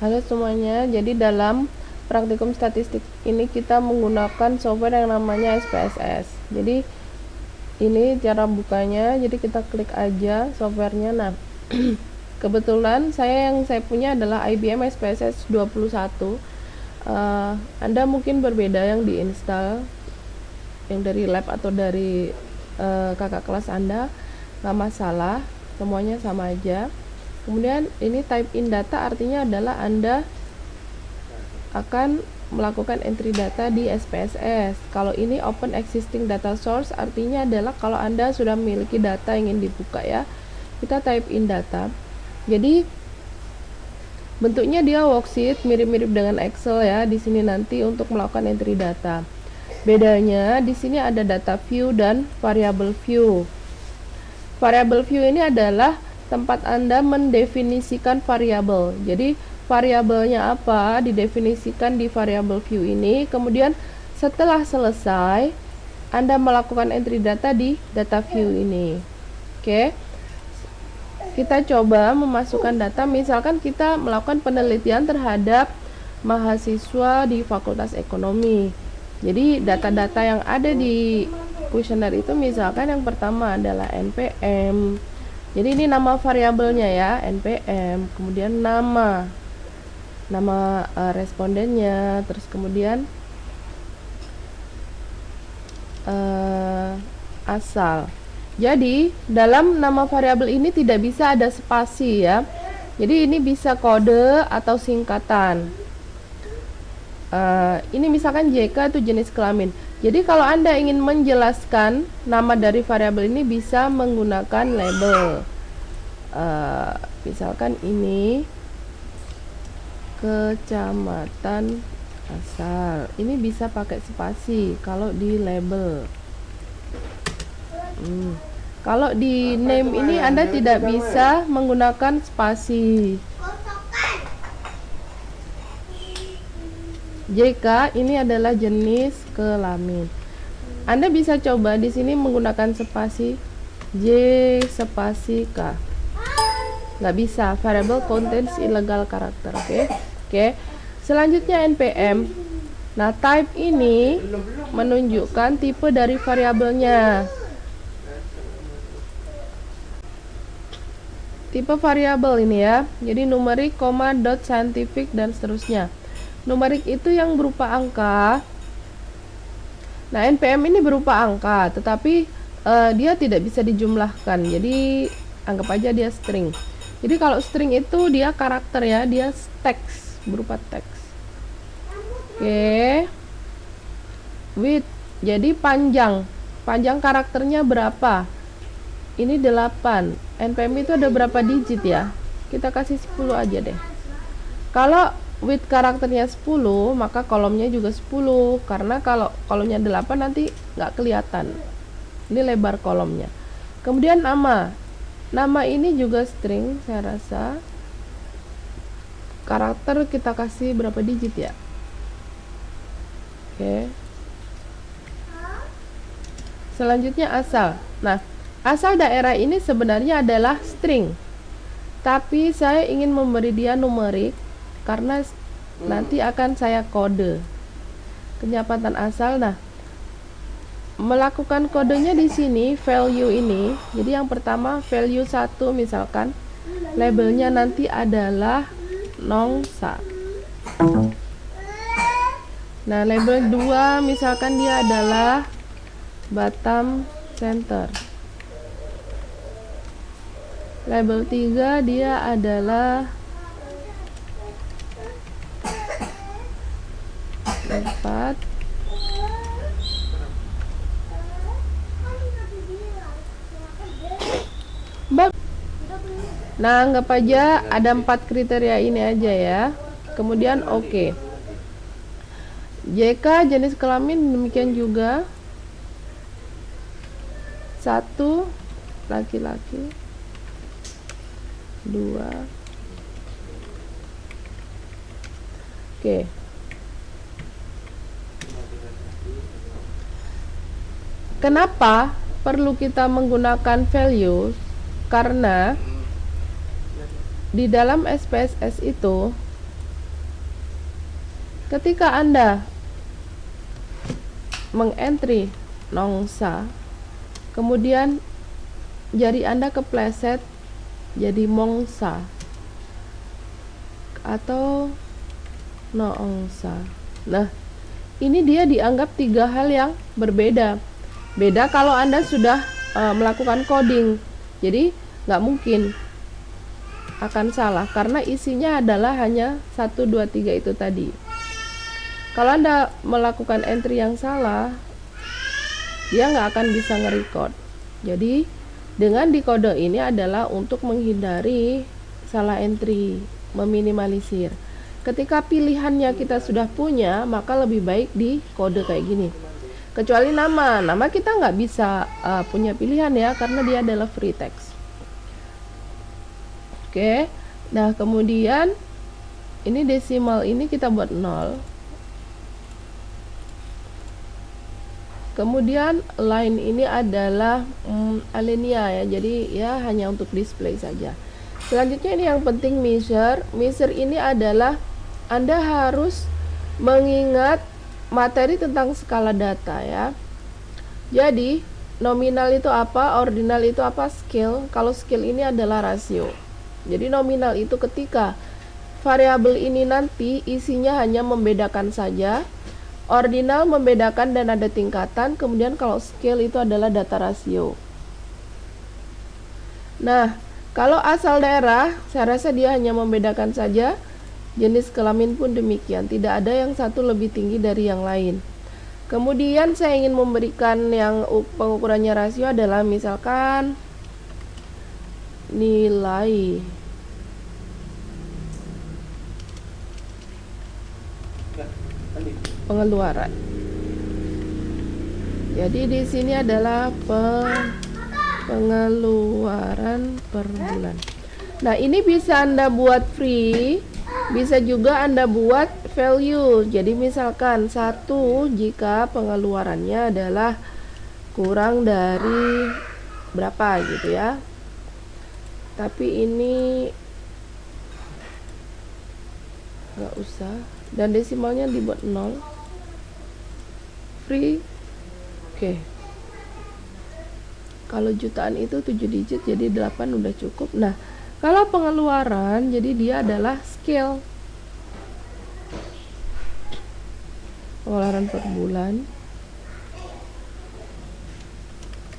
Halo semuanya, jadi dalam praktikum statistik ini kita menggunakan software yang namanya SPSS. Jadi ini cara bukanya, jadi kita klik aja softwarenya. Nah, kebetulan yang saya punya adalah IBM SPSS 21. Anda mungkin berbeda yang diinstal, yang dari lab atau dari kakak kelas Anda, nggak masalah, semuanya sama aja. Kemudian ini type in data artinya adalah Anda akan melakukan entry data di SPSS. Kalau ini open existing data source artinya adalah kalau Anda sudah memiliki data yang ingin dibuka ya. Kita type in data. Jadi bentuknya dia worksheet mirip-mirip dengan Excel ya. Di sini nanti untuk melakukan entry data. Bedanya di sini ada data view dan variable view. Variable view ini adalah tempat Anda mendefinisikan variabel. Jadi variabelnya apa didefinisikan di variable view ini. Kemudian setelah selesai Anda melakukan entry data di data view ini. Oke. Kita coba memasukkan data, misalkan kita melakukan penelitian terhadap mahasiswa di Fakultas Ekonomi. Jadi data-data yang ada di kuesioner itu misalkan yang pertama adalah NPM. Jadi ini nama variabelnya ya, NPM, kemudian nama respondennya, terus kemudian asal. Jadi dalam nama variabel ini tidak bisa ada spasi ya. Jadi ini bisa kode atau singkatan. Ini misalkan JK itu jenis kelamin. Jadi kalau Anda ingin menjelaskan nama dari variabel ini bisa menggunakan label. Misalkan ini kecamatan asal. Ini bisa pakai spasi kalau di label. Kalau di name ini Anda tidak bisa menggunakan spasi. JK ini adalah jenis kelamin. Anda bisa coba di sini menggunakan spasi J spasi K. Nggak bisa, variable contains illegal character. Oke. Selanjutnya NPM. Nah, type ini menunjukkan tipe dari variabelnya. Tipe variabel ini ya. Jadi numerik, koma, dot, scientific dan seterusnya. Numerik itu yang berupa angka. Nah, NPM ini berupa angka, tetapi dia tidak bisa dijumlahkan. Jadi anggap aja dia string. Jadi kalau string itu dia karakter ya, dia teks, berupa teks. Oke. Width. Jadi panjang. Panjang karakternya berapa? Ini 8. NPM itu ada berapa digit ya? Kita kasih 10 aja deh. Kalau width karakternya 10, maka kolomnya juga 10. Karena kalau kolomnya 8 nanti nggak kelihatan. Ini lebar kolomnya. Kemudian nama. Nama ini juga string, saya rasa. Karakter kita kasih berapa digit ya? Oke. Selanjutnya asal. Nah, asal daerah ini sebenarnya adalah string. Tapi saya ingin memberi dia numerik karena nanti akan saya kode kenyapatan asal. Nah, melakukan kodenya di sini value ini. Jadi yang pertama value 1 misalkan labelnya nanti adalah nongsa. Nah, label 2 misalkan dia adalah Batam Center. Label 3 dia adalah 4. Nah, anggap aja ada 4 kriteria ini aja ya. Kemudian oke. JK jenis kelamin demikian juga. 1 laki-laki, 2. Oke. Kenapa perlu kita menggunakan values? Karena di dalam SPSS itu Ketika Anda mengentry Nongsa, kemudian jari Anda kepleset jadi Mongsa atau Noongsa. Nah, ini dia dianggap 3 hal yang berbeda. Beda kalau Anda sudah melakukan coding. Jadi nggak mungkin akan salah karena isinya adalah hanya 1, 2, 3 itu tadi. Kalau Anda melakukan entry yang salah, dia nggak akan bisa nge-record. Jadi dengan dikode ini adalah untuk menghindari salah entry, meminimalisir. Ketika pilihannya kita sudah punya, maka lebih baik di kode kayak gini. Kecuali nama kita nggak bisa punya pilihan ya, karena dia adalah free text. Oke, nah kemudian ini desimal ini kita buat 0. Kemudian line ini adalah alinea ya, jadi ya hanya untuk display saja. Selanjutnya ini yang penting measure. Measure ini adalah Anda harus mengingat materi tentang skala data ya. Jadi nominal itu apa, ordinal itu apa, scale. Kalau scale ini adalah rasio. Jadi nominal itu ketika variabel ini nanti isinya hanya membedakan saja. Ordinal membedakan dan ada tingkatan. Kemudian kalau scale itu adalah data rasio. Nah, kalau asal daerah, saya rasa dia hanya membedakan saja. Jenis kelamin pun demikian. Tidak ada yang satu lebih tinggi dari yang lain. Kemudian saya ingin memberikan yang pengukurannya rasio adalah misalkan nilai pengeluaran. Jadi di sini adalah pengeluaran per bulan. Nah, ini bisa Anda buat free, bisa juga Anda buat value. Jadi misalkan 1 jika pengeluarannya adalah kurang dari berapa gitu ya. Tapi ini nggak usah, dan desimalnya dibuat 0. Free. Oke. Kalau jutaan itu 7 digit, jadi 8 udah cukup. Nah, kalau pengeluaran, jadi dia adalah scale. Pengeluaran per bulan.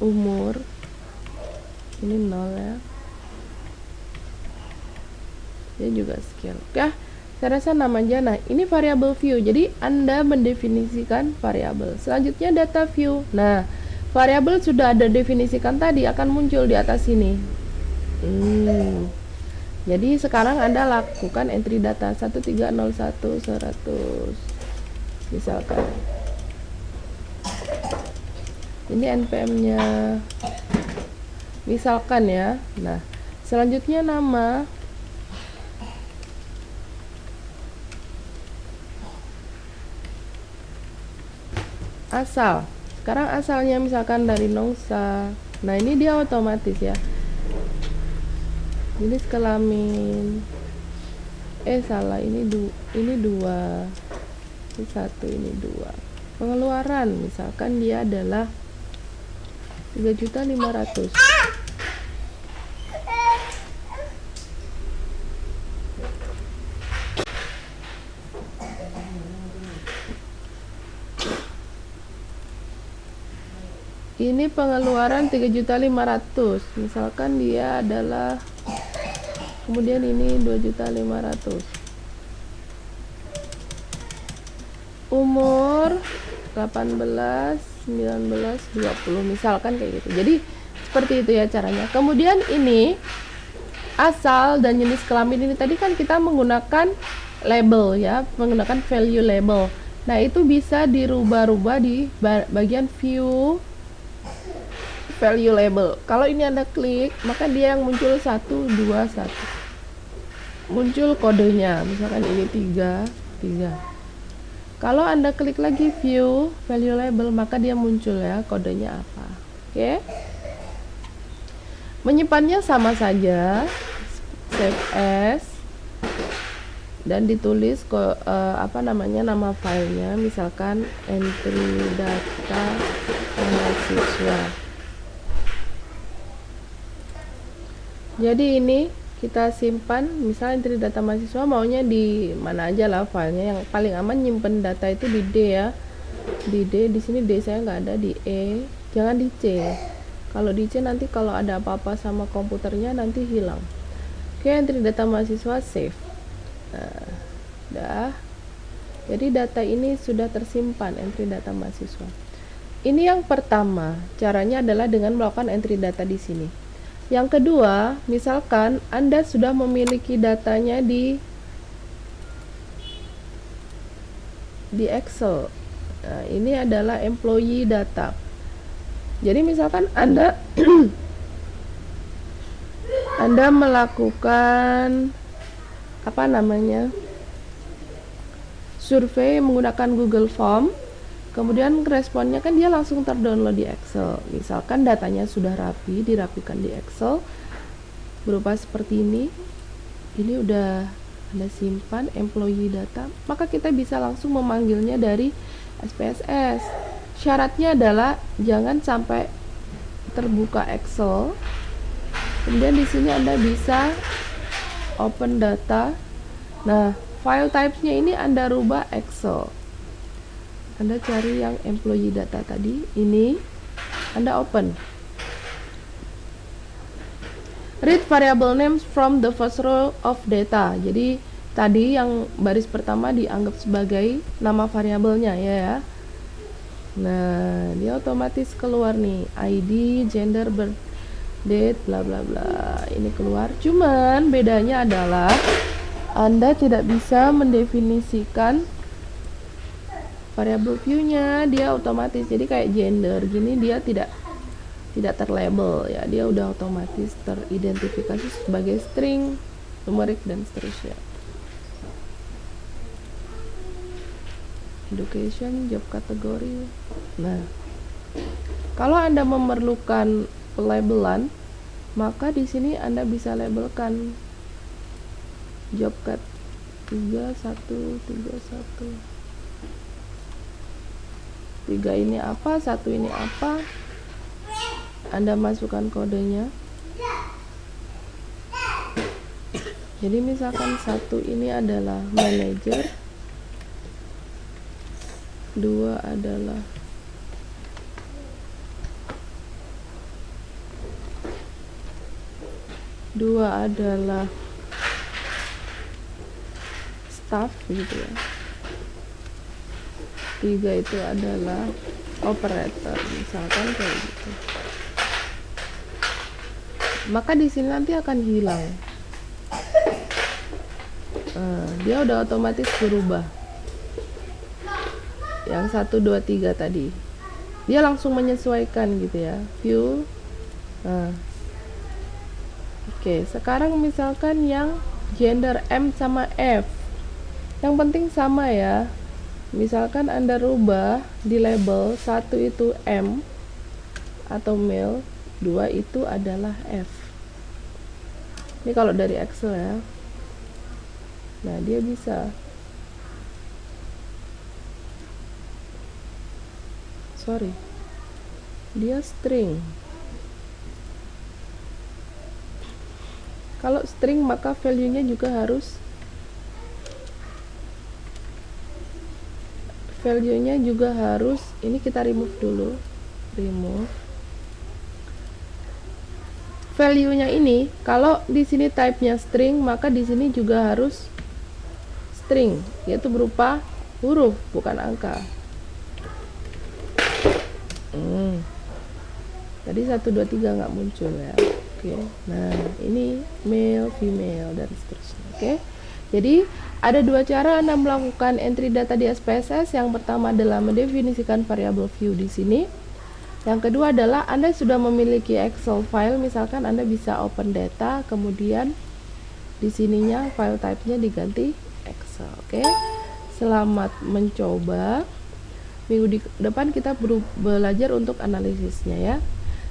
Umur. Ini 0 ya. Dia juga scale. Oke. Saya rasa nama aja. Nah, ini variabel view. Jadi Anda mendefinisikan variabel. Selanjutnya data view. Nah, variabel sudah ada definisikan tadi, akan muncul di atas sini. Jadi sekarang Anda lakukan entry data 1301 100. Misalkan. Ini NPM-nya. Misalkan ya. Nah, selanjutnya nama. Asal. Sekarang asalnya misalkan dari Nongsa. Nah, ini dia otomatis ya. Jenis kelamin. Salah, ini 2. Ini 1, ini 2. Pengeluaran misalkan dia adalah 3.500.000. Ini pengeluaran 3.500.000. Misalkan dia adalah, kemudian ini 2.500.000. Umur 18, 19, 20 misalkan kayak gitu. Jadi seperti itu ya caranya. Kemudian ini asal dan jenis kelamin ini tadi kan kita menggunakan label ya, menggunakan value label. Nah, itu bisa dirubah-rubah di bagian view value label. Kalau ini Anda klik, maka dia yang muncul 1, 2, 1. Muncul kodenya, misalkan ini 3, 3. Kalau Anda klik lagi view value label, maka dia muncul ya kodenya apa. Oke. Menyimpannya sama saja, save as. dan ditulis nama filenya, misalkan entry data mahasiswa. Jadi ini kita simpan, misalnya entry data mahasiswa maunya di mana aja lah filenya. Yang paling aman nyimpen data itu di D ya, di D. Di sini D saya nggak ada, di E, jangan di C. Kalau di C nanti kalau ada apa-apa sama komputernya nanti hilang. Oke, entry data mahasiswa save. Nah, jadi data ini sudah tersimpan, entry data mahasiswa. Ini yang pertama, caranya adalah dengan melakukan entry data di sini. Yang kedua, misalkan Anda sudah memiliki datanya di Excel. Nah, ini adalah employee data. Jadi misalkan Anda Anda melakukan survei menggunakan Google Form, kemudian responnya kan dia langsung terdownload di Excel. Misalkan datanya sudah rapi, dirapikan di Excel berupa seperti ini udah Anda simpan employee data, maka kita bisa langsung memanggilnya dari SPSS. Syaratnya adalah jangan sampai terbuka Excel. Kemudian di sini Anda bisa open data. Nah, file types-nya ini Anda rubah Excel. Anda cari yang employee data tadi, ini Anda open. Read variable names from the first row of data. Jadi tadi yang baris pertama dianggap sebagai nama variabelnya ya. Nah, dia otomatis keluar nih, ID, gender, birth date, bla bla bla. Ini keluar. Cuman bedanya adalah Anda tidak bisa mendefinisikan variabel view-nya, dia otomatis. Jadi kayak gender gini dia tidak terlabel ya, dia udah otomatis teridentifikasi sebagai string, numerik dan seterusnya. Education, job category. Nah, kalau Anda memerlukan pelabelan, maka di sini Anda bisa labelkan job cat 3131. 3 ini apa, 1 ini apa. Anda masukkan kodenya. Jadi misalkan 1 ini adalah manager, 2 adalah staff gitu ya. 3 itu adalah operator, misalkan kayak gitu. Maka di sini nanti akan hilang. Dia udah otomatis berubah. Yang 1, 2, 3 tadi. Dia langsung menyesuaikan gitu ya. View. Oke, sekarang misalkan yang gender M sama F. Yang penting sama ya. Misalkan Anda rubah di label, 1 itu M atau male, 2 itu adalah F. Ini kalau dari Excel ya. Nah, dia bisa. Dia string. Kalau string maka value-nya juga harus ini kita remove dulu. Value-nya ini kalau di sini type-nya string, maka di sini juga harus string, yaitu berupa huruf bukan angka. Tadi 1, 2, 3 nggak muncul ya. Oke. Nah, ini male, female dan seterusnya. Oke. Jadi ada 2 cara Anda melakukan entry data di SPSS. Yang pertama adalah mendefinisikan variabel view di sini. Yang kedua adalah Anda sudah memiliki Excel file, misalkan Anda bisa open data, kemudian di sininya file type-nya diganti Excel. Oke. Selamat mencoba. Minggu depan kita belajar untuk analisisnya ya.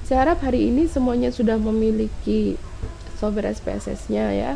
Saya harap hari ini semuanya sudah memiliki software SPSS-nya ya.